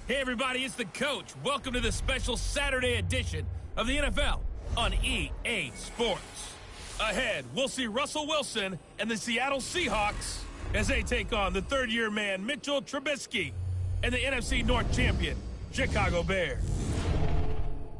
Hey everybody, it's the coach. Welcome to the special Saturday edition of the NFL on EA Sports. Ahead, we'll see Russell Wilson and the Seattle Seahawks as they take on the third-year man Mitchell Trubisky and the NFC North champion Chicago Bears.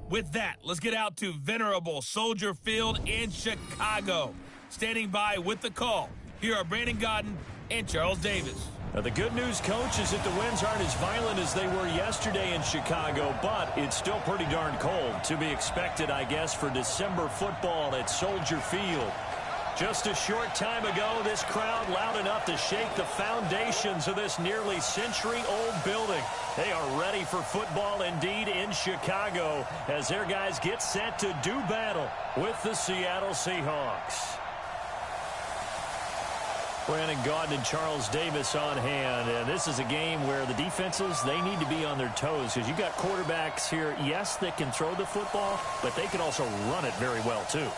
With that, let's get out to venerable Soldier Field in Chicago. Standing by with the call, here are Brandon Godden and Charles Davis. Now, the good news, Coach, is that the winds aren't as violent as they were yesterday in Chicago, but it's still pretty darn cold. To be expected, I guess, for December football at Soldier Field. Just a short time ago, this crowd loud enough to shake the foundations of this nearly century-old building. They are ready for football indeed in Chicago as their guys get set to do battle with the Seattle Seahawks. Brandon Gaudin and Charles Davis on hand, and this is a game where the defenses, they need to be on their toes because you've got quarterbacks here, yes, that can throw the football, but they can also run it very well too.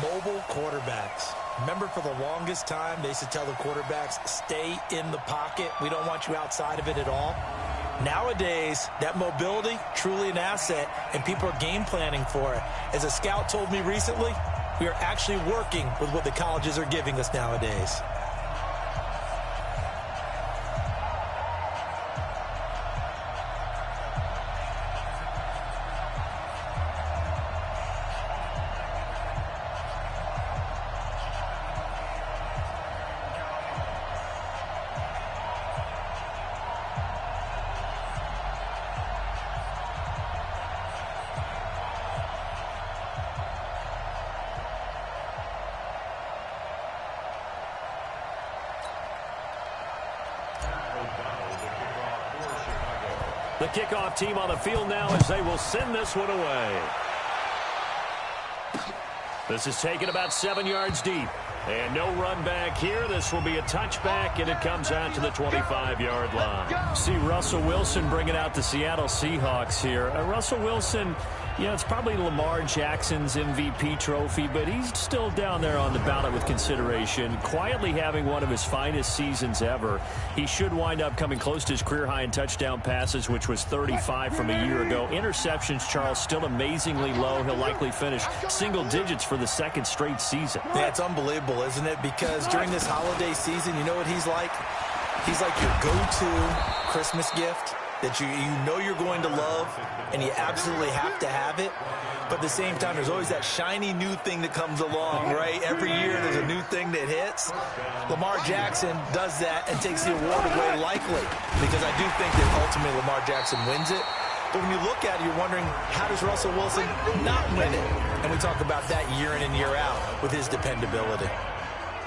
Mobile quarterbacks. Remember, for the longest time, they used to tell the quarterbacks, stay in the pocket. We don't want you outside of it at all. Nowadays, that mobility, truly an asset, and people are game planning for it. As a scout told me recently, we are actually working with what the colleges are giving us nowadays. The kickoff team on the field now as they will send this one away. This is taken about 7 yards deep. And no run back here. This will be a touchback, and it comes out to the 25-yard line. See Russell Wilson bringing out the Seattle Seahawks here. Russell Wilson, yeah, it's probably Lamar Jackson's MVP trophy, but he's still down there on the ballot with consideration, quietly having one of his finest seasons ever. He should wind up coming close to his career high in touchdown passes, which was 35 from a year ago. Interceptions, Charles, still amazingly low. He'll likely finish single digits for the second straight season. Yeah, it's unbelievable, isn't it? Because during this holiday season, you know what he's like? He's like your go-to Christmas gift that you know you're going to love, and you absolutely have to have it. But at the same time, there's always that shiny new thing that comes along, right? Every year there's a new thing that hits. Lamar Jackson does that and takes the award away likely, because I do think that ultimately Lamar Jackson wins it. But when you look at it, you're wondering, how does Russell Wilson not win it? And we talk about that year in and year out with his dependability.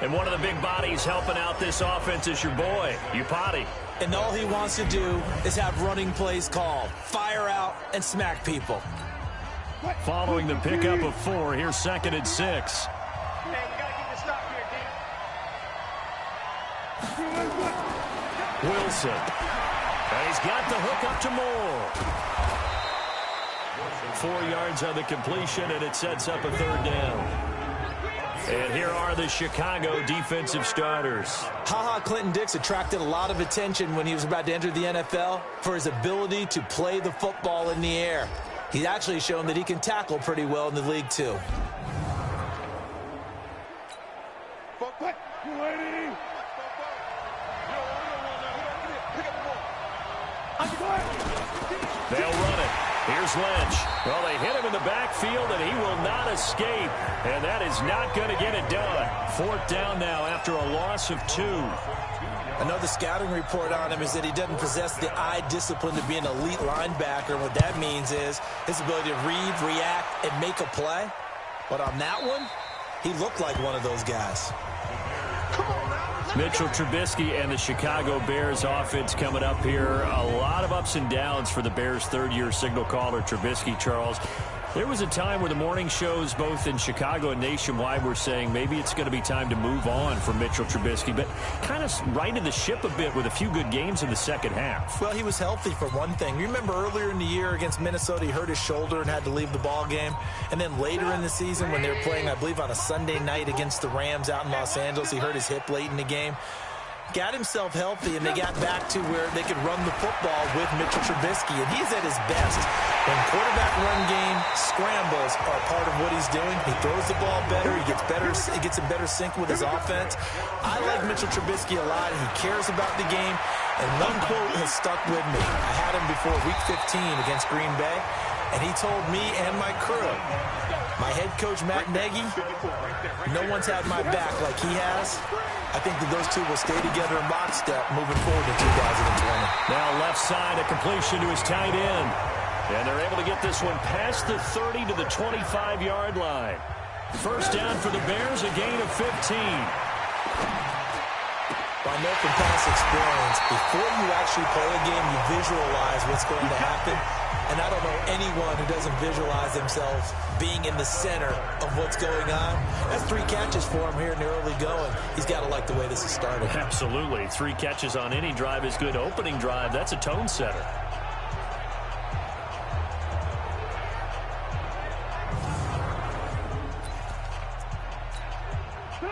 And one of the big bodies helping out this offense is your boy, Upati. And all he wants to do is have running plays called. Fire out and smack people. Following the pickup of 4, here's 2nd and 6. Man, we got to get this stop here, Dan. Wilson. And he's got the hook up to Moore. 4 yards on the completion, and it sets up a 3rd down. And here are the Chicago defensive starters. Ha-Ha Clinton-Dix attracted a lot of attention when he was about to enter the NFL for his ability to play the football in the air. He's actually shown that he can tackle pretty well in the league, too. They'll run it. Here's Lynch. Well, they hit him in the backfield, and he will not escape. And that is not going to get it done. 4th down now after a loss of 2. Another scouting report on him is that he doesn't possess the eye discipline to be an elite linebacker. What that means is his ability to read, react, and make a play. But on that one, he looked like one of those guys. Mitchell Trubisky and the Chicago Bears offense coming up here. A lot of ups and downs for the Bears' third-year signal caller, Trubisky, Charles. There was a time where the morning shows both in Chicago and nationwide were saying maybe it's going to be time to move on for Mitchell Trubisky, but kind of righted the ship a bit with a few good games in the second half. Well, he was healthy for one thing. You remember earlier in the year against Minnesota, he hurt his shoulder and had to leave the ball game. And then later in the season when they were playing, I believe, on a Sunday night against the Rams out in Los Angeles, he hurt his hip late in the game. got himself healthy, and they got back to where they could run the football with Mitchell Trubisky, and he's at his best. When quarterback run game, scrambles are part of what he's doing. He throws the ball better. He gets in better sync with his offense. I like Mitchell Trubisky a lot. He cares about the game, and one quote has stuck with me. I had him before Week 15 against Green Bay, and he told me and my crew, my head coach, Matt Nagy, no one's had my back like he has. I think that those two will stay together in lockstep moving forward in 2020. Now left side, a completion to his tight end. And they're able to get this one past the 30 to the 25-yard line. First down for the Bears, a gain of 15. I know from past experience, before you actually play a game, you visualize what's going to happen. And I don't know anyone who doesn't visualize themselves being in the center of what's going on. That's 3 catches for him here in the early going. He's got to like the way this is started. Absolutely. 3 catches on any drive is good. Opening drive, that's a tone setter.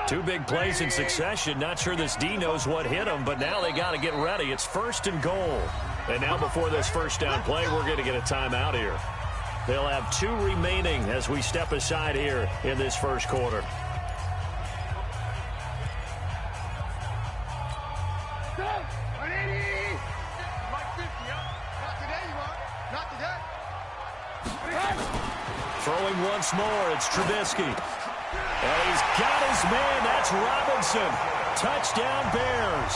Two big plays in succession. Not sure this D knows what hit him, but now they got to get ready. It's 1st and goal. And now before this first down play, we're going to get a timeout here. They'll have 2 remaining as we step aside here in this first quarter. Throwing once more, it's Trubisky. And he's got his man. That's Robinson. Touchdown, Bears.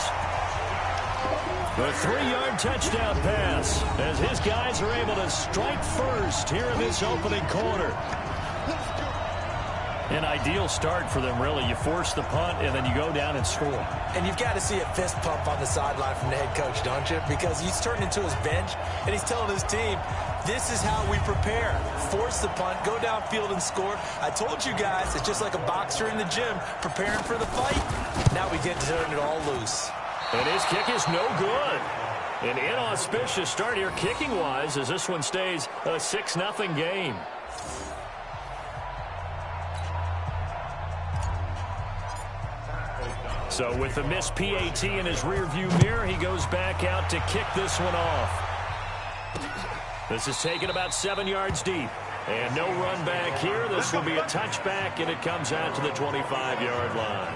The 3-yard touchdown pass as his guys are able to strike first here in this opening quarter. An ideal start for them, really. You force the punt, and then you go down and score. And you've got to see a fist pump on the sideline from the head coach, don't you? Because he's turned into his bench, and he's telling his team, this is how we prepare. Force the punt, go downfield and score. I told you guys, it's just like a boxer in the gym preparing for the fight. Now we get to turn it all loose. And his kick is no good. An inauspicious start here kicking-wise as this one stays a 6-0 game. So with the missed PAT in his rearview mirror, he goes back out to kick this one off. This is taken about 7 yards deep. And no run back here. This will be a touchback, and it comes out to the 25-yard line.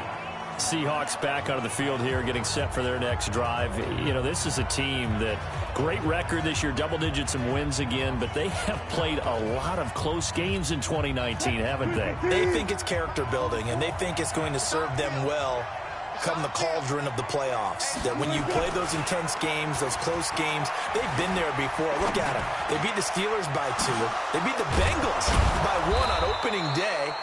Seahawks back onto the field here, getting set for their next drive. You know, this is a team that, great record this year, double digits and wins again, but they have played a lot of close games in 2019, haven't they? They think it's character building, and they think it's going to serve them well come the cauldron of the playoffs. That when you play those intense games, those close games, they've been there before. Look at them. They beat the Steelers by 2. They beat the Bengals by 1 on opening day.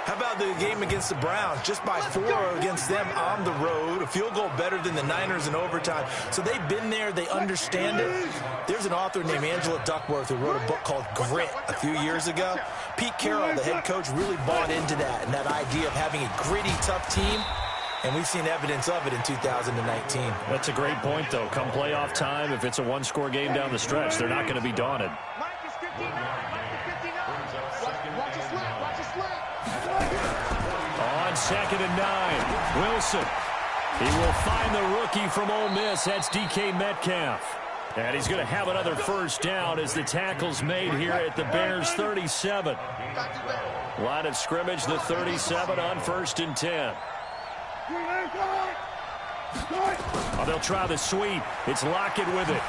How about the game against the Browns? Just by 4 against them on the road. A field goal better than the Niners in overtime. So they've been there. They understand it. There's an author named Angela Duckworth who wrote a book called Grit a few years ago. Pete Carroll, the head coach, really bought into that and that idea of having a gritty, tough team. And we've seen evidence of it in 2019. That's a great point, though. Come playoff time, if it's a one-score game down the stretch, they're not going to be daunted. On 2nd and 9, Wilson. He will find the rookie from Ole Miss. That's DK Metcalf. And he's going to have another first down as the tackle's made here at the Bears' 37. Line of scrimmage, the 37 on 1st and 10. Oh, they'll try the sweep. It's Lockett with it.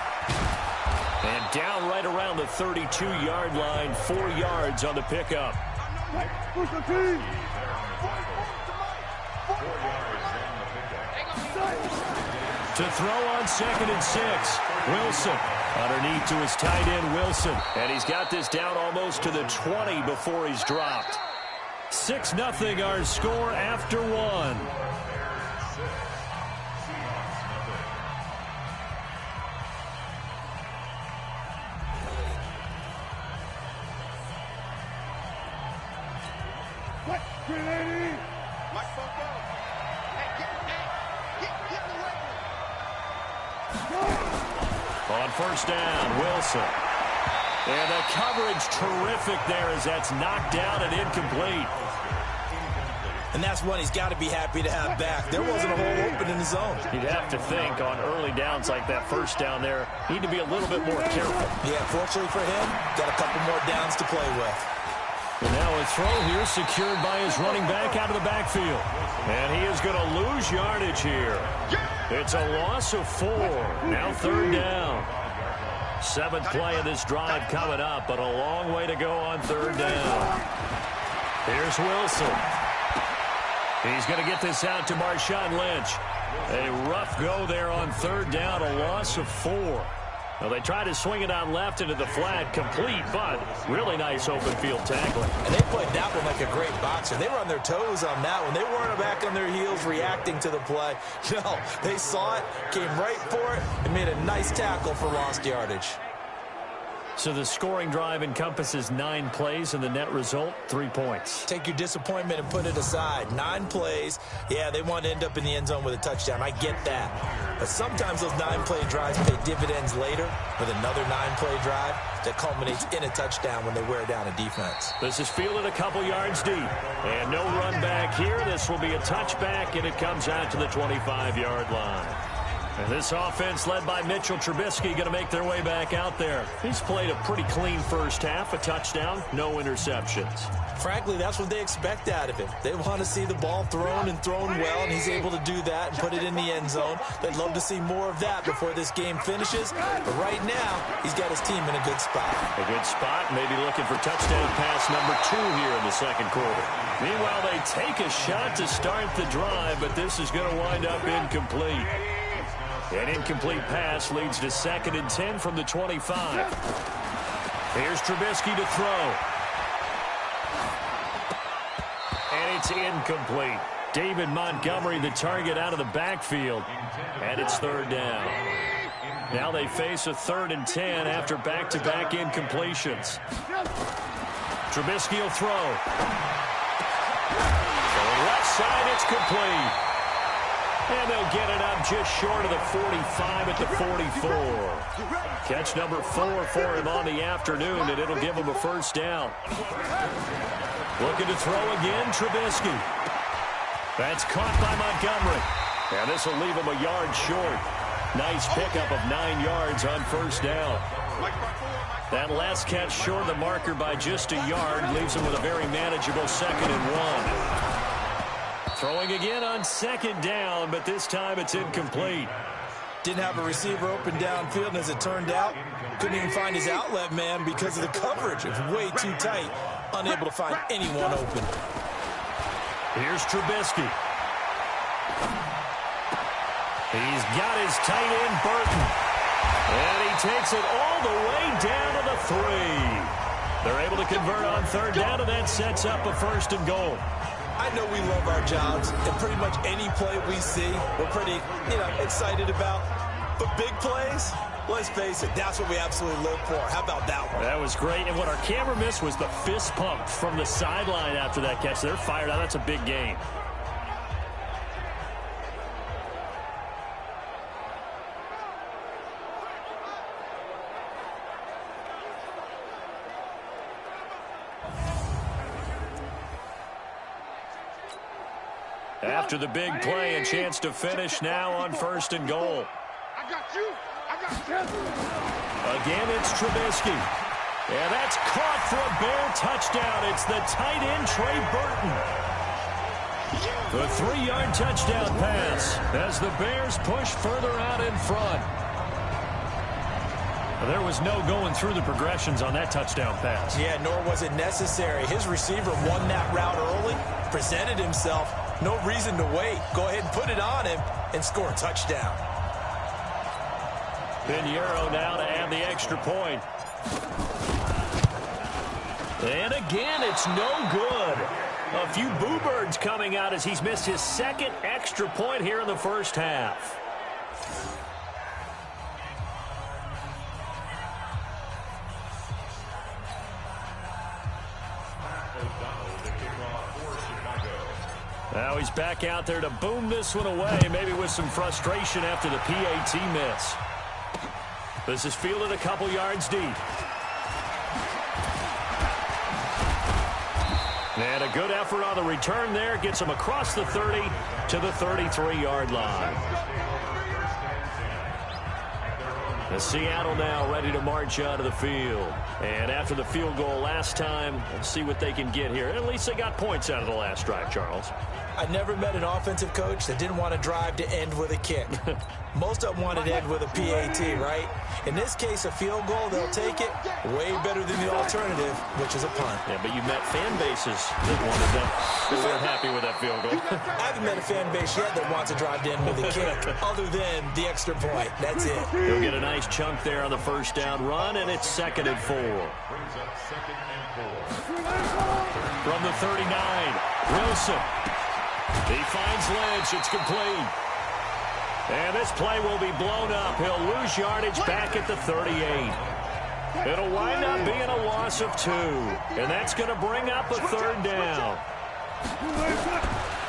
And down right around the 32-yard line, 4 yards on the pickup. To throw on 2nd and 6. Wilson underneath to his tight end, Wilson. And he's got this down almost to the 20 before he's dropped. 6-0 our score after 1. On 1st down, Wilson. And the coverage terrific there as that's knocked down and incomplete. And that's one he's got to be happy to have back. There wasn't a hole open in the zone. You'd have to think on early downs like that first down there, need to be a little bit more careful. Yeah, fortunately for him, got a couple more downs to play with. And now a throw here secured by his running back out of the backfield. And he is going to lose yardage here. It's a loss of 4. Now 3rd down. 7th play of this drive coming up, but a long way to go on 3rd down. Here's Wilson. He's going to get this out to Marshawn Lynch. A rough go there on 3rd down, a loss of 4. Well, they tried to swing it on left into the flat, complete, but really nice open field tackling. And they played that one like a great boxer. They were on their toes on that one. They weren't back on their heels reacting to the play. No, they saw it, came right for it, and made a nice tackle for lost yardage. So the scoring drive encompasses 9 plays, and the net result, 3 points. Take your disappointment and put it aside. 9 plays. Yeah, they want to end up in the end zone with a touchdown. I get that. But sometimes those 9-play drives pay dividends later with another 9-play drive that culminates in a touchdown when they wear down a defense. This is fielded a couple yards deep. And no run back here. This will be a touchback, and it comes out to the 25-yard line. And this offense led by Mitchell Trubisky going to make their way back out there. He's played a pretty clean first half, a touchdown, no interceptions. Frankly, that's what they expect out of him. They want to see the ball thrown and thrown well, and he's able to do that and put it in the end zone. They'd love to see more of that before this game finishes. But right now, he's got his team in a good spot. A good spot, maybe looking for touchdown pass number 2 here in the second quarter. Meanwhile, they take a shot to start the drive, but this is going to wind up incomplete. An incomplete pass leads to 2nd and 10 from the 25. Here's Trubisky to throw. And it's incomplete. David Montgomery, the target out of the backfield. And it's 3rd down. Now they face a 3rd and 10 after back-to-back incompletions. Trubisky will throw. To the left side, it's complete. And they'll get it up just short of the 45 at the 44. Catch number 4 for him on the afternoon, and it'll give him a 1st down. Looking to throw again, Trubisky. That's caught by Montgomery. And this will leave him a yard short. Nice pickup of 9 yards on 1st down. That last catch short of the marker by just a yard leaves him with a very manageable 2nd and 1. Throwing again on 2nd down, but this time it's incomplete. Didn't have a receiver open downfield, and as it turned out, couldn't even find his outlet man because of the coverage. It was way too tight, unable to find anyone open. Here's Trubisky. He's got his tight end, Burton. And he takes it all the way down to the 3. They're able to convert on 3rd down, and that sets up a 1st and goal. I know we love our jobs, and pretty much any play we see, we're pretty, excited about. But big plays, let's face it, that's what we absolutely live for. How about that one? That was great, and what our camera missed was the fist pump from the sideline after that catch. They're fired out. That's a big game. After the big play, a chance to finish now on 1st and goal. I got you. Again, it's Trubisky. And that's caught for a Bear touchdown. It's the tight end, Trey Burton. The 3-yard touchdown pass as the Bears push further out in front. There was no going through the progressions on that touchdown pass. Yeah, nor was it necessary. His receiver won that route early, presented himself. No reason to wait. Go ahead and put it on him and score a touchdown. Pinheiro now to add the extra point. And again, it's no good. A few boo birds coming out as he's missed his 2nd extra point here in the first half. Now he's back out there to boom this one away, maybe with some frustration after the PAT miss. This is fielded a couple yards deep. And a good effort on the return there. Gets him across the 30 to the 33-yard line. The Seattle now ready to march out of the field. And after the field goal last time, let's see what they can get here. At least they got points out of the last drive, Charles. I never met an offensive coach that didn't want to drive to end with a kick. Most of them wanted to end with a PAT, right? In this case, a field goal, they'll take it. Way better than the alternative, which is a punt. Yeah, but you met fan bases that wanted that. They weren't happy with that field goal. I haven't met a fan base yet that wants to drive to end with a kick, other than the extra point. That's it. He'll get a nice chunk there on the first down run, and it's 2nd and 4. From the 39, Wilson. He finds Lynch. It's complete. And this play will be blown up. He'll lose yardage back at the 38. It'll wind up being a loss of 2. And that's going to bring up a 3rd down.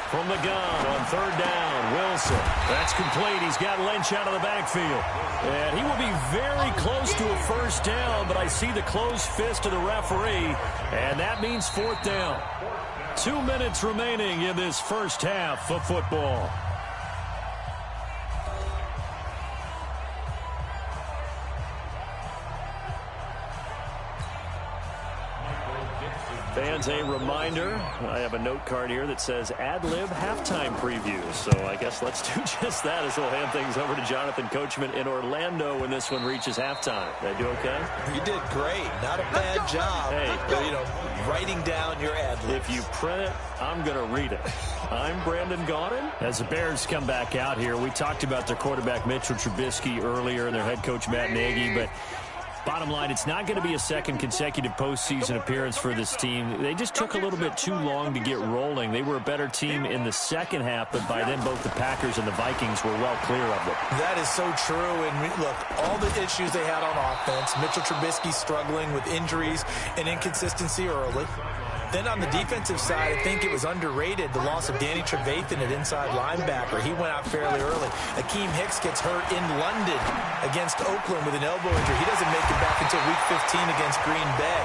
From the gun on 3rd down, Wilson. That's complete. He's got Lynch out of the backfield. And he will be very close to a 1st down, but I see the closed fist of the referee, and that means 4th down. 2 minutes remaining in this first half of football. Fans, a reminder, I have a note card here that says ad-lib halftime preview. So I guess let's do just that as we'll hand things over to Jonathan Coachman in Orlando when this one reaches halftime. Did I do okay? You did great. Not a bad job. Hey, you know, writing down your ad-libs. If you print it, I'm going to read it. I'm Brandon Gaudin. As the Bears come back out here, we talked about their quarterback Mitchell Trubisky earlier and their head coach Matt Nagy, but bottom line, it's not going to be a second consecutive postseason appearance for this team. They just took a little bit too long to get rolling. They were a better team in the second half, but by then both the Packers and the Vikings were well clear of them. That is so true. And look, all the issues they had on offense, Mitchell Trubisky struggling with injuries and inconsistency early. Then on the defensive side, I think it was underrated, the loss of Danny Trevathan at inside linebacker. He went out fairly early. Akeem Hicks gets hurt in London against Oakland with an elbow injury. He doesn't make it back until Week 15 against Green Bay.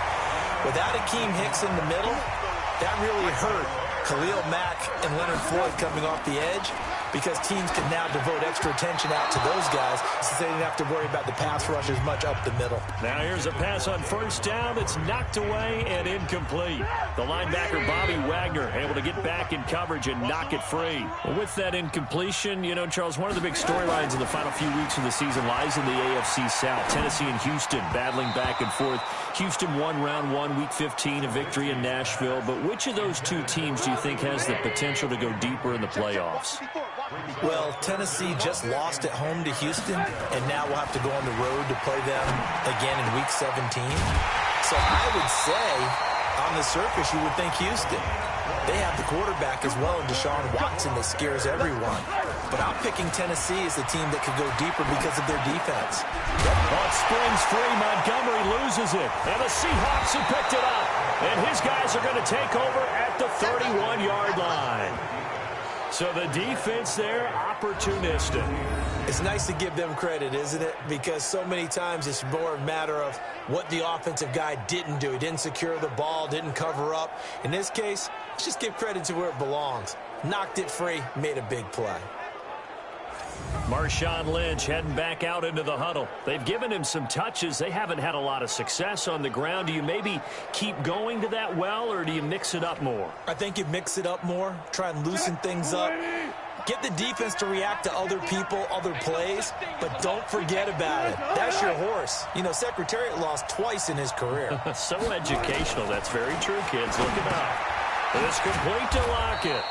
Without Akeem Hicks in the middle, that really hurt Khalil Mack and Leonard Floyd coming off the edge, because teams can now devote extra attention out to those guys since they didn't have to worry about the pass rush as much up the middle. Now here's a pass on 1st down that's knocked away and incomplete. The linebacker Bobby Wagner able to get back in coverage and knock it free. Well, with that incompletion, you know, Charles, one of the big storylines in the final few weeks of the season lies in the AFC South. Tennessee and Houston battling back and forth. Houston won round 1, Week 15, a victory in Nashville. But which of those two teams do you think has the potential to go deeper in the playoffs? Well, Tennessee just lost at home to Houston, and now we'll have to go on the road to play them again in Week 17. So I would say, on the surface, you would think Houston. They have the quarterback as well in Deshaun Watson that scares everyone. But I'm picking Tennessee as the team that could go deeper because of their defense. Ball springs free. Montgomery loses it. And the Seahawks have picked it up. And his guys are going to take over at the 31-yard line. So the defense there, opportunistic. It's nice to give them credit, isn't it? Because so many times it's more a matter of what the offensive guy didn't do. He didn't secure the ball, didn't cover up. In this case, let's just give credit to where it belongs. Knocked it free, made a big play. Marshawn Lynch heading back out into the huddle. They've given him some touches. They haven't had a lot of success on the ground. Do you maybe keep going to that well, or do you mix it up more? I think you mix it up more, try and loosen things up. Get the defense to react to other people, other plays, but don't forget about it. That's your horse. You know, Secretariat lost twice in his career. So educational. That's very true, kids. Look it up. It's complete to Lockett.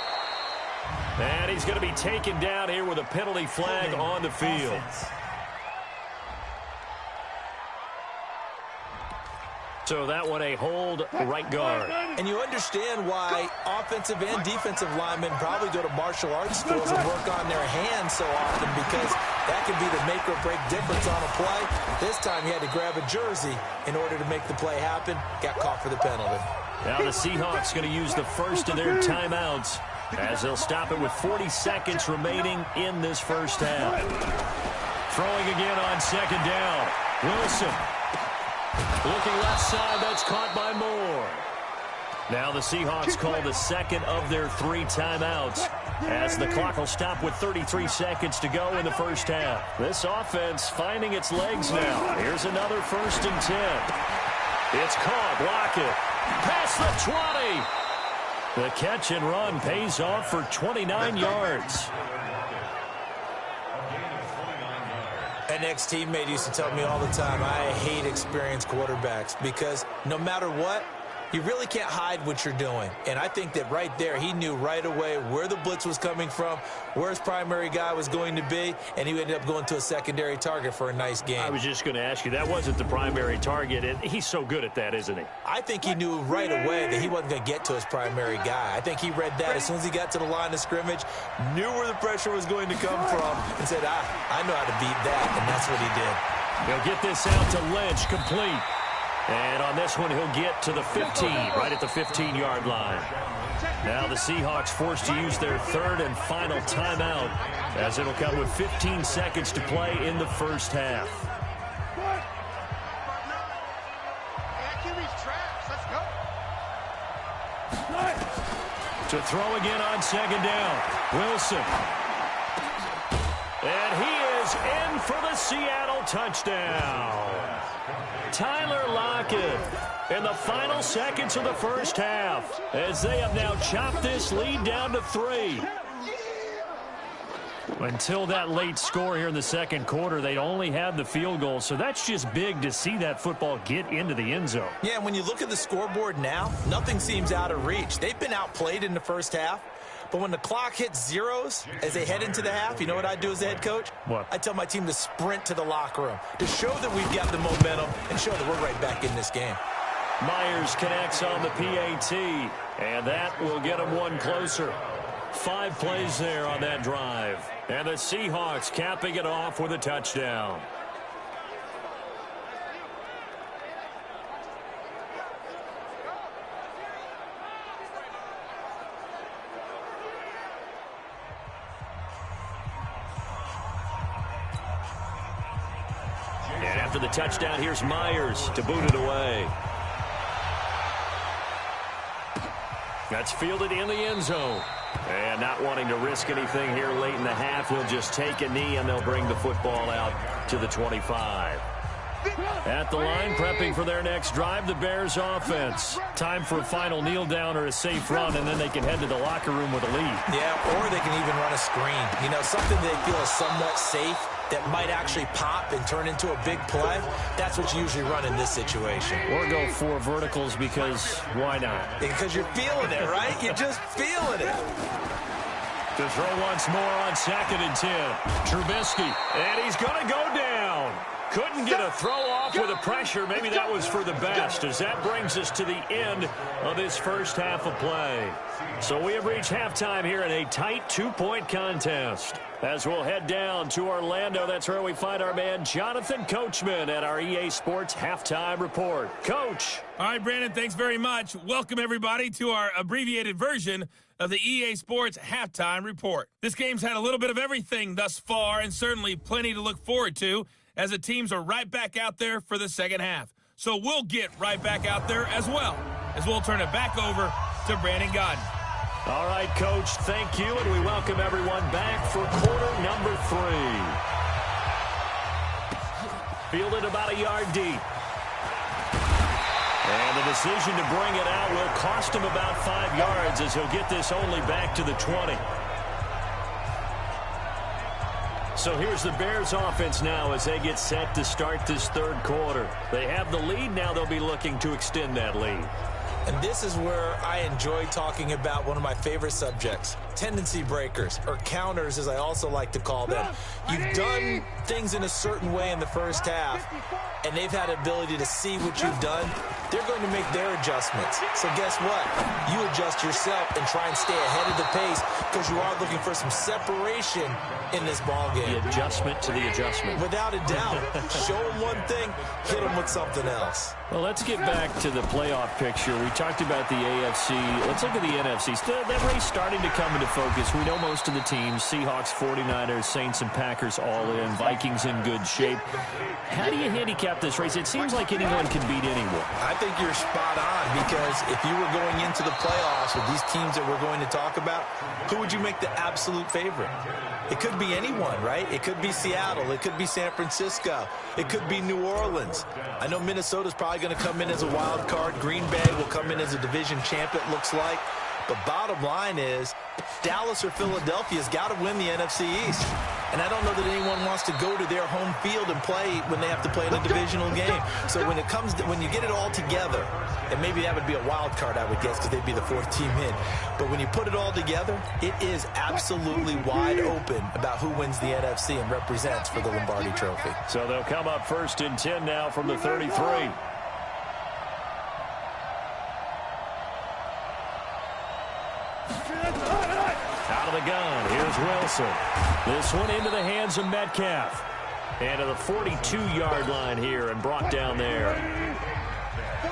And he's going to be taken down here with a penalty flag on the field. So that one a hold right guard. And you understand why offensive and defensive linemen probably go to martial arts schools and work on their hands so often, because that can be the make or break difference on a play. This time he had to grab a jersey in order to make the play happen. Got caught for the penalty. Now the Seahawks going to use the first of their timeouts as they'll stop it with 40 seconds remaining in this first half. Throwing again on 2nd down. Wilson. Looking left side, that's caught by Moore. Now the Seahawks call the second of their 3 timeouts as the clock will stop with 33 seconds to go in the first half. This offense finding its legs now. Here's another 1st and 10. It's caught. Lockett. Past the 20. The catch and run pays off for 29 yards. An ex-teammate used to tell me all the time, I hate experienced quarterbacks because no matter what, you really can't hide what you're doing. And I think that right there, he knew right away where the blitz was coming from, where his primary guy was going to be, and he ended up going to a secondary target for a nice game. I was just going to ask you, that wasn't the primary target. And he's so good at that, isn't he? I think he knew right away that he wasn't going to get to his primary guy. I think he read that as soon as he got to the line of scrimmage, knew where the pressure was going to come from, and said, I know how to beat that, and that's what he did. He'll get this out to Lynch, complete. And on this one, he'll get to the 15, right at the 15-yard line. Now the Seahawks forced to use their 3rd and final timeout as it'll come with 15 seconds to play in the first half. To throw again on 2nd down, Wilson. And he is in for the Seattle touchdown. Tyler Lockett in the final seconds of the first half as they have now chopped this lead down to 3. Until that late score here in the second quarter, they only had the field goal, so that's just big to see that football get into the end zone. Yeah, and when you look at the scoreboard now, nothing seems out of reach. They've been outplayed in the first half. But when the clock hits zeros as they head into the half, you know what I do as the head coach? What? I tell my team to sprint to the locker room to show that we've got the momentum and show that we're right back in this game. Myers connects on the PAT, and that will get him one closer. 5 plays there on that drive. And the Seahawks capping it off with a touchdown. And after the touchdown, here's Myers to boot it away. That's fielded in the end zone. And not wanting to risk anything here late in the half, he'll just take a knee and they'll bring the football out to the 25. At the line, prepping for their next drive, the Bears offense. Time for a final kneel down or a safe run, and then they can head to the locker room with a lead. Yeah, or they can even run a screen. You know, something they feel is somewhat safe that might actually pop and turn into a big play. That's what you usually run in this situation. Or go 4 verticals because why not? Because you're feeling it, right? You're just feeling it. To throw once more on 2nd and 10. Trubisky, and he's going to go down. Couldn't get a throw off with the pressure. Maybe that was for the best, as that brings us to the end of this first half of play. So we have reached halftime here in a tight 2-point contest. As we'll head down to Orlando, that's where we find our man Jonathan Coachman at our EA Sports Halftime Report. Coach. All right, Brandon, thanks very much. Welcome, everybody, to our abbreviated version of the EA Sports Halftime Report. This game's had a little bit of everything thus far, and certainly plenty to look forward to, as the teams are right back out there for the second half. So we'll get right back out there as well, as we'll turn it back over to Brandon Godden. All right, Coach, thank you, and we welcome everyone back for quarter number 3. Fielded about a yard deep. And the decision to bring it out will cost him about 5 yards, as he'll get this only back to the 20. So here's the Bears offense now as they get set to start this third quarter. They have the lead. Now they'll be looking to extend that lead. And this is where I enjoy talking about one of my favorite subjects, tendency breakers, or counters as I also like to call them. You've done things in a certain way in the first half, and they've had the ability to see what you've done. They're going to make their adjustments. So guess what? You adjust yourself and try and stay ahead of the pace because you are looking for some separation in this ballgame. The adjustment to the adjustment. Without a doubt. Show them one thing, hit them with something else. Well, let's get back to the playoff picture. We talked about the AFC. Let's look at the NFC. That race starting to come into focus. We know most of the teams, Seahawks, 49ers, Saints, and Packers all in. Vikings in good shape. How do you handicap this race? It seems like anyone can beat anyone. I think you're spot on, because if you were going into the playoffs with these teams that we're going to talk about, who would you make the absolute favorite? It could be anyone, right? It could be Seattle. It could be San Francisco. It could be New Orleans. I know Minnesota's probably going to come in as a wild card. Green Bay will come in as a division champ, it looks like. But bottom line is, Dallas or Philadelphia's got to win the NFC East. And I don't know that anyone wants to go to their home field and play when they have to play in a divisional game. So when it comes to, when you get it all together, and maybe that would be a wild card, I would guess, because they'd be the fourth team in. But when you put it all together, it is absolutely wide open about who wins the NFC and represents for the Lombardi Trophy. So they'll come up 1st and 10 now from the 33. Out of the gun, here's Wilson. This one into the hands of Metcalf. And to the 42-yard line here and brought down there.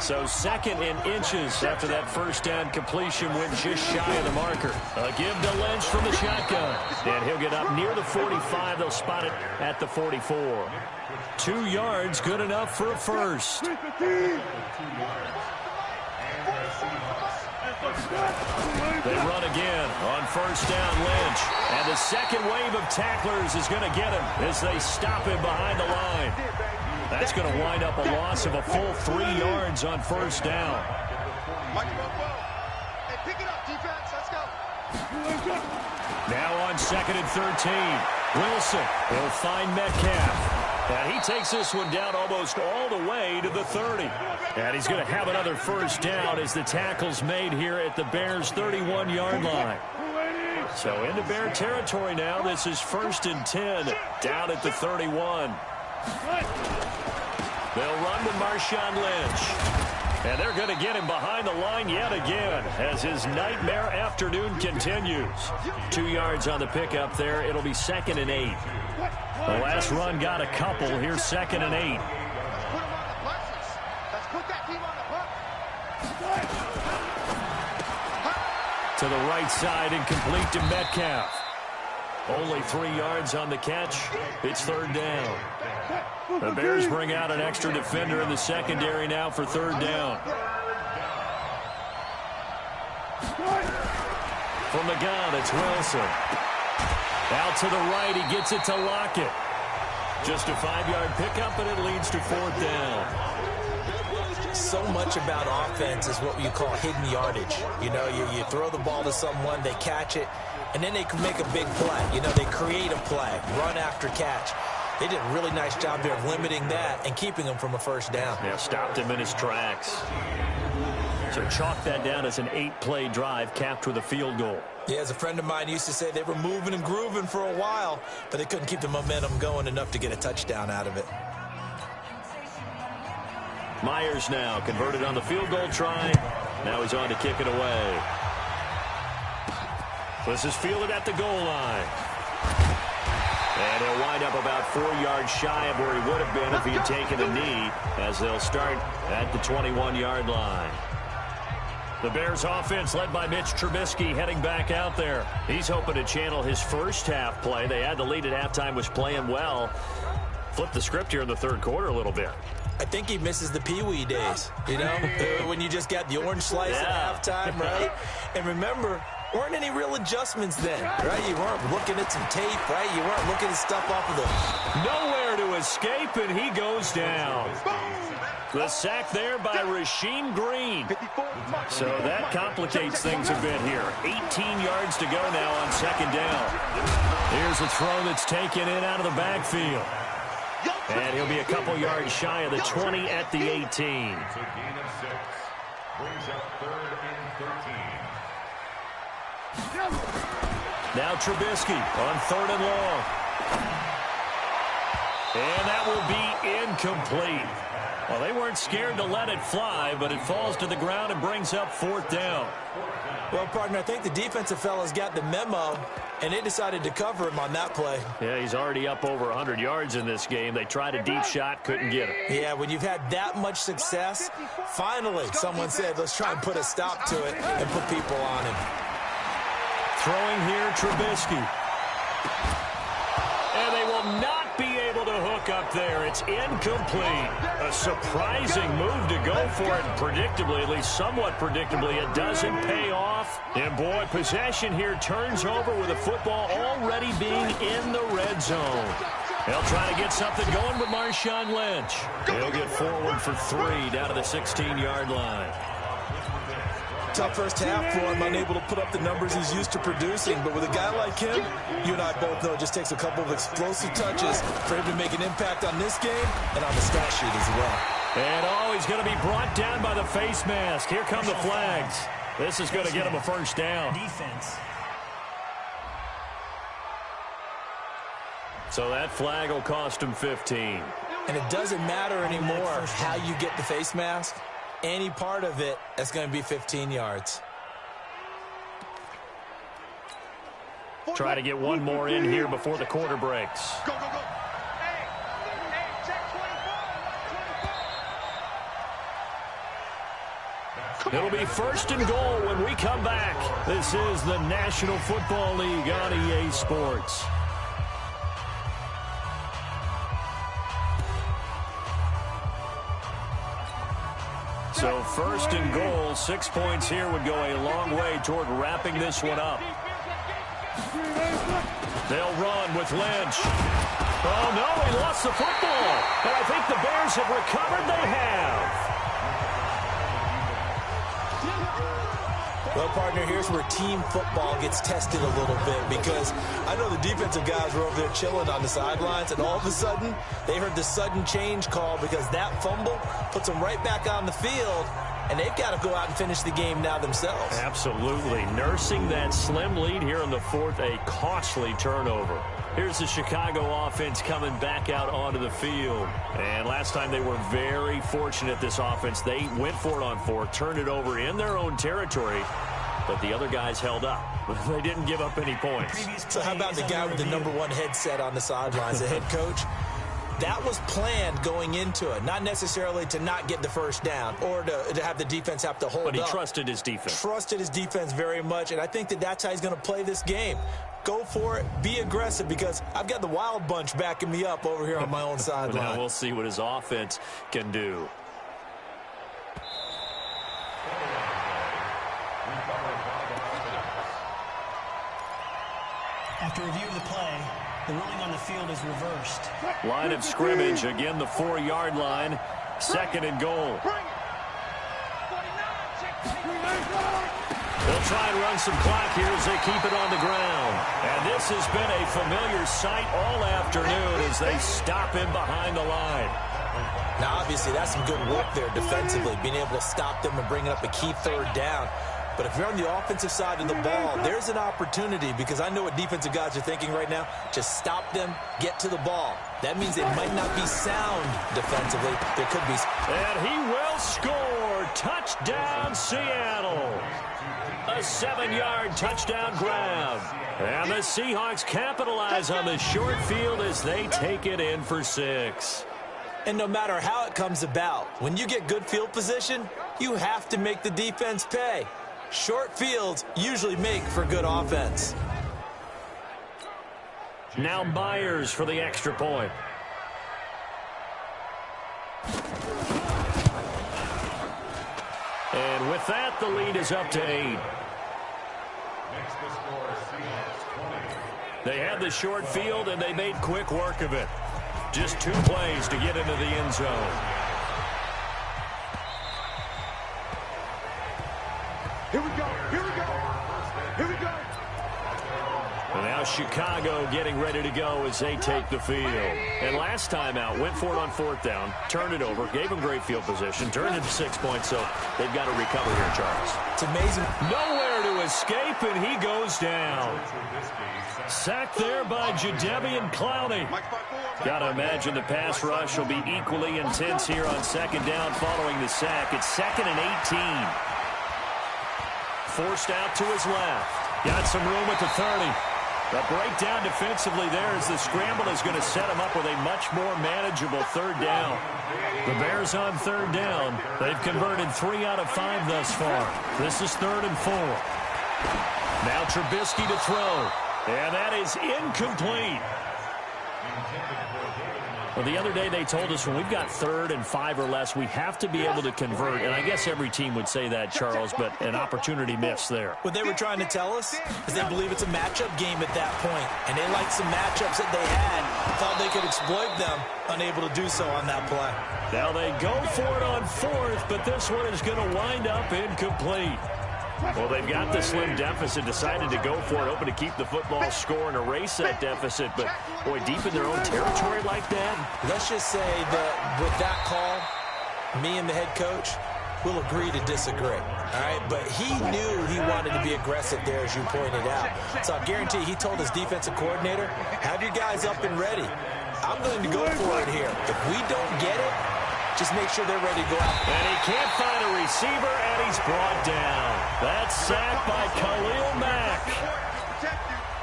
So 2nd and inches after that first down completion, went just shy of the marker. A give to Lynch from the shotgun. And he'll get up near the 45. They'll spot it at the 44. 2 yards, good enough for a first. They run again on 1st down, Lynch. And the second wave of tacklers is going to get him as they stop him behind the line. That's going to wind up a loss of a full 3 yards on 1st down. Now on 2nd and 13. Wilson will find Metcalf. And he takes this one down almost all the way to the 30. And he's going to have another first down as the tackle's made here at the Bears' 31-yard line. So into Bear territory now. This is 1st and 10 down at the 31. They'll run with Marshawn Lynch. And they're going to get him behind the line yet again as his nightmare afternoon continues. 2 yards on the pickup there. It'll be 2nd and 8. The last run got a couple. Here's 2nd and 8. To the right side and complete to Metcalf. Only 3 yards on the catch. It's 3rd down. The Bears bring out an extra defender in the secondary now for 3rd down. From the gun, it's Wilson. Out to the right, he gets it to Lockett. Just a 5-yard pickup, and it leads to 4th down. So much about offense is what you call hidden yardage. You know, you throw the ball to someone, they catch it, and then they can make a big play. You know, they create a play, run after catch. They did a really nice job there of limiting that and keeping him from a first down. Yeah, stopped him in his tracks. So chalk that down as an 8-play drive capped with a field goal. Yeah, as a friend of mine used to say, they were moving and grooving for a while, but they couldn't keep the momentum going enough to get a touchdown out of it. Myers now converted on the field goal try. Now he's on to kick it away. This is fielded at the goal line. And he'll wind up about 4 yards shy of where he would have been if he had taken a knee, as they'll start at the 21-yard line. The Bears offense led by Mitch Trubisky heading back out there. He's hoping to channel his first half play. They had the lead at halftime, was playing well. Flip the script here in the 3rd quarter a little bit. I think he misses the Pee-wee days, you know, when you just got the orange slice at halftime, right? And remember, weren't any real adjustments then, right? You weren't looking at some tape, right? You weren't looking at stuff off of the... Nowhere to escape, and he goes down. The sack there by Rasheem Green. So that complicates things a bit here. 18 yards to go now on 2nd down. Here's a throw that's taken in out of the backfield. And he'll be a couple yards shy of the 20 at the 18. Now Trubisky on 3rd and long. And that will be incomplete. Well, they weren't scared to let it fly, but it falls to the ground and brings up 4th down. Well, partner, I think the defensive fellas got the memo, and they decided to cover him on that play. Yeah, he's already up over 100 yards in this game. They tried a deep shot, couldn't get it. Yeah, when you've had that much success, finally someone said, let's try and put a stop to it and put people on him. Throwing here, Trubisky. And they will not be able to hook up there. it's incomplete. A surprising move to go for it. Predictably, at least somewhat predictably, it doesn't pay off. And boy, possession here turns over with the football already being in the red zone. They'll try to get something going with Marshawn Lynch. He'll get forward for 3 down to the 16-yard line. Tough first half for him, unable to put up the numbers he's used to producing. But with a guy like him, you and I both know it just takes a couple of explosive touches for him to make an impact on this game and on the stat sheet as well. And he's going to be brought down by the face mask. Here come the flags. This is going to get him a first down. Defense. So that flag will cost him 15. And it doesn't matter anymore how you get the face mask. Any part of it, that's going to be 15 yards. Try to get one more in here before the quarter breaks. Go, go, go. Hey, check 24. It'll be 1st and goal when we come back. This is the National Football League on EA Sports. So 1st and goal, 6 points here would go a long way toward wrapping this one up. They'll run with Lynch. Oh, no, he lost the football. And I think the Bears have recovered. They have. Well, partner, here's where team football gets tested a little bit, because I know the defensive guys were over there chilling on the sidelines, and all of a sudden, they heard the sudden change call because that fumble puts them right back on the field, and they've got to go out and finish the game now themselves. Absolutely. Nursing that slim lead here in the 4th, a costly turnover. Here's the Chicago offense coming back out onto the field. And last time they were very fortunate, this offense. They went for it on 4th, turned it over in their own territory, but the other guys held up. They didn't give up any points. So how about the guy with the #1 headset on the sidelines, the head coach? That was planned going into it, not necessarily to not get the first down or to have the defense have to hold up. But he trusted his defense. Trusted his defense very much, and I think that's how he's going to play this game. Go for it. Be aggressive, because I've got the Wild Bunch backing me up over here on my own sideline. Now we'll see what his offense can do. After review of the play, the ruling on the field is reversed. Line of scrimmage, again the 4-yard line. 2nd and goal. They'll try and run some clock here as they keep it on the ground. And this has been a familiar sight all afternoon as they stop him behind the line. Now, obviously, that's some good work there defensively, being able to stop them and bring up a key 3rd down. But if you're on the offensive side of the ball, there's an opportunity, because I know what defensive guys are thinking right now. Just stop them, get to the ball. That means they might not be sound defensively. There could be. And he will score. Touchdown, Seattle. A 7-yard touchdown grab. And the Seahawks capitalize on the short field as they take it in for 6. And no matter how it comes about, when you get good field position, you have to make the defense pay. Short fields usually make for good offense. Now Myers for the extra point. And with that, the lead is up to 8. They had the short field, and they made quick work of it. Just 2 plays to get into the end zone. Here we go. Here we go. Here we go. And now Chicago getting ready to go as they take the field. And last time out, went for it on 4th down, turned it over, gave them great field position, turned it to 6 points, so they've got to recover here, Charles. It's amazing. Nowhere to escape, and he goes down. Sacked there by Jadeveon Clowney. Got to imagine the pass rush will be equally intense here on 2nd down following the sack. It's 2nd and 18. Forced out to his left. Got some room at the 30. The breakdown defensively there as the scramble is going to set him up with a much more manageable 3rd down. The Bears on 3rd down. They've converted 3 out of 5 thus far. This is 3rd and 4. Now Trubisky to throw. And that is incomplete. Well, the other day they told us when we've got 3rd and 5 or less, we have to be able to convert. And I guess every team would say that, Charles, but an opportunity missed there. What they were trying to tell us is they believe it's a matchup game at that point. And they liked some matchups that they had, thought they could exploit them, unable to do so on that play. Now they go for it on 4th, but this one is going to wind up incomplete. Well, they've got the slim deficit, decided to go for it, hoping to keep the football score and erase that deficit. But, boy, deep in their own territory like that. Let's just say that with that call, me and the head coach will agree to disagree. All right, but he knew he wanted to be aggressive there, as you pointed out. So I guarantee he told his defensive coordinator, have your guys up and ready. I'm going to go for it here. If we don't get it, just make sure they're ready to go out. And he can't find a receiver, and he's brought down. That's sacked by Khalil Mack.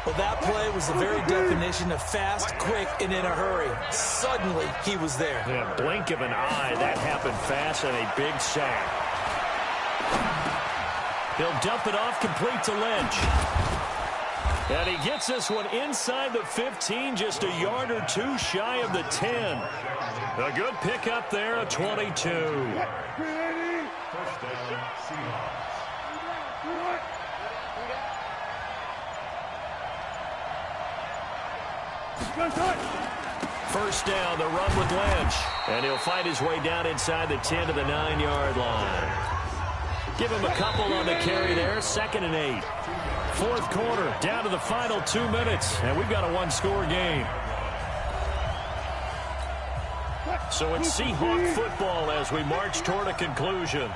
Well, that play was the very definition of fast, quick, and in a hurry. Suddenly, he was there. Yeah, blink of an eye. That happened fast, and a big sack. He'll dump it off complete to Lynch. And he gets this one inside the 15, just a yard or two shy of the 10. A good pickup there, a 22. First down, the run with Lynch. And he'll fight his way down inside the 10 to the 9-yard line. Give him a couple on the carry there, 2nd and 8. 4th quarter, down to the final 2 minutes, and we've got a one-score game. So it's Seahawk football as we march toward a conclusion.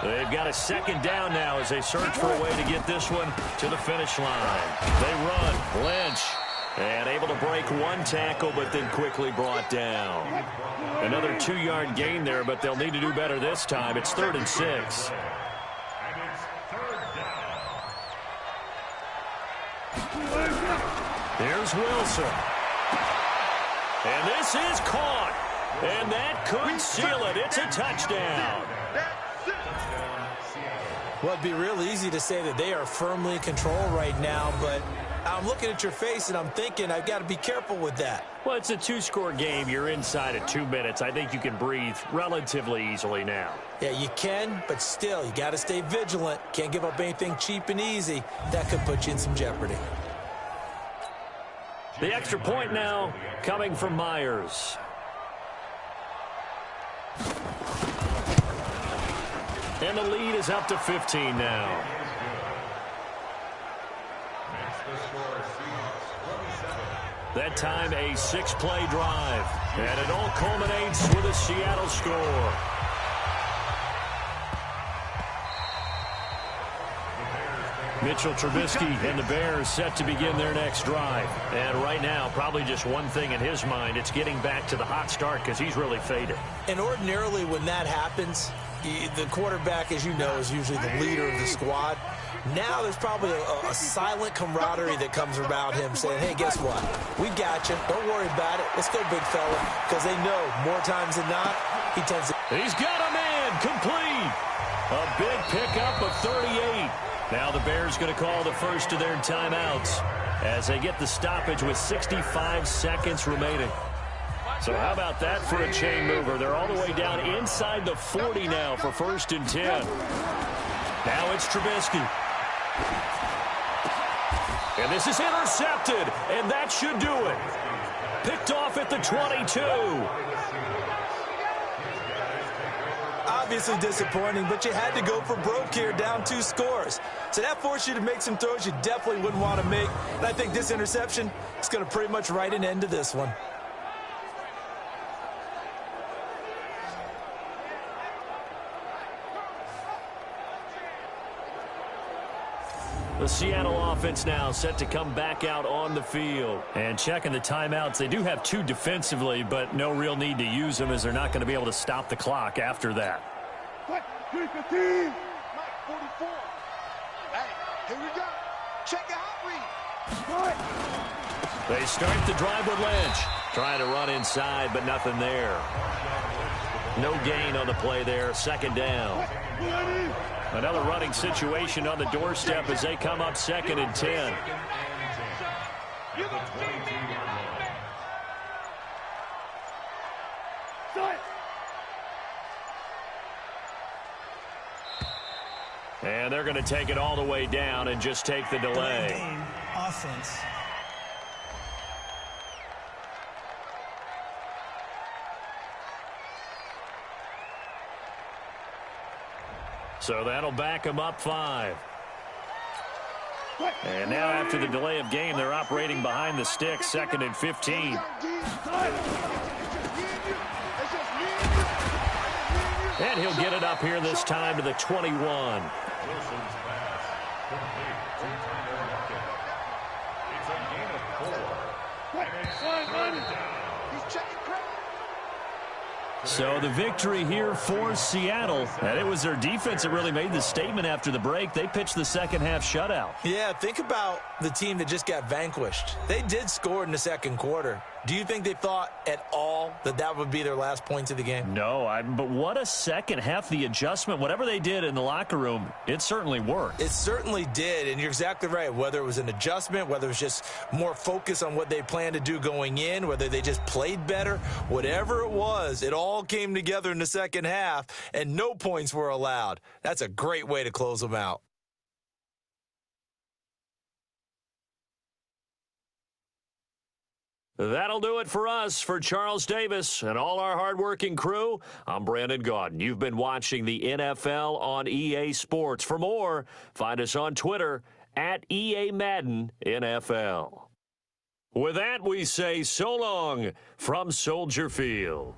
They've got a 2nd down now as they search for a way to get this one to the finish line. They run, Lynch, and able to break one tackle, but then quickly brought down. Another 2-yard gain there, but they'll need to do better this time. It's 3rd and 6. Here's Wilson. And this is caught. And that could seal it. It's a touchdown. Well, it'd be real easy to say that they are firmly in control right now, but I'm looking at your face and I'm thinking I've got to be careful with that. Well, it's a 2-score game. You're inside of 2 minutes. I think you can breathe relatively easily now. Yeah, you can, but still, you got to stay vigilant. Can't give up anything cheap and easy. That could put you in some jeopardy. The extra point now coming from Myers. And the lead is up to 15 now. That time a 6-play drive. And it all culminates with a Seattle score. Mitchell Trubisky and the Bears set to begin their next drive. And right now, probably just one thing in his mind. It's getting back to the hot start because he's really faded. And ordinarily when that happens, the quarterback, as you know, is usually the leader of the squad. Now there's probably a silent camaraderie that comes around him saying, hey, guess what? We got you. Don't worry about it. Let's go, big fella. Because they know more times than not, he tends to... He's got a man complete. A big pickup of 38. Now the Bears going to call the first of their timeouts as they get the stoppage with 65 seconds remaining. So how about that for a chain mover? They're all the way down inside the 40 now for 1st and 10. Now it's Trubisky. And this is intercepted, and that should do it. Picked off at the 22. Obviously disappointing, but you had to go for broke here, down 2 scores. So that forced you to make some throws you definitely wouldn't want to make. And I think this interception is going to pretty much write an end to this one. The Seattle offense now set to come back out on the field. And checking the timeouts, they do have 2 defensively, but no real need to use them as they're not going to be able to stop the clock after that. Mike 44. Hey, here we go. Check it out, read. They start the drive with Lynch. Trying to run inside, but nothing there. No gain on the play there. 2nd down. Another running situation on the doorstep as they come up 2nd and 10. And they're going to take it all the way down and just take the delay. Game, offense. So that'll back them up 5. And now after the delay of game, they're operating behind the sticks, 2nd and 15. And he'll get it up here this time to the 21. So the victory here for Seattle. And it was their defense that really made the statement after the break. They pitched the second half shutout. Yeah, think about the team that just got vanquished. They did score in the second quarter. Do you think they thought at all that that would be their last points of the game? No, but what a second half. The adjustment, whatever they did in the locker room, it certainly worked. It certainly did, and you're exactly right. Whether it was an adjustment, whether it was just more focus on what they planned to do going in, whether they just played better, whatever it was, it all came together in the second half, and no points were allowed. That's a great way to close them out. That'll do it for us. For Charles Davis and all our hardworking crew, I'm Brandon Gaudin. You've been watching the NFL on EA Sports. For more, find us on Twitter at EA Madden NFL. With that, we say so long from Soldier Field.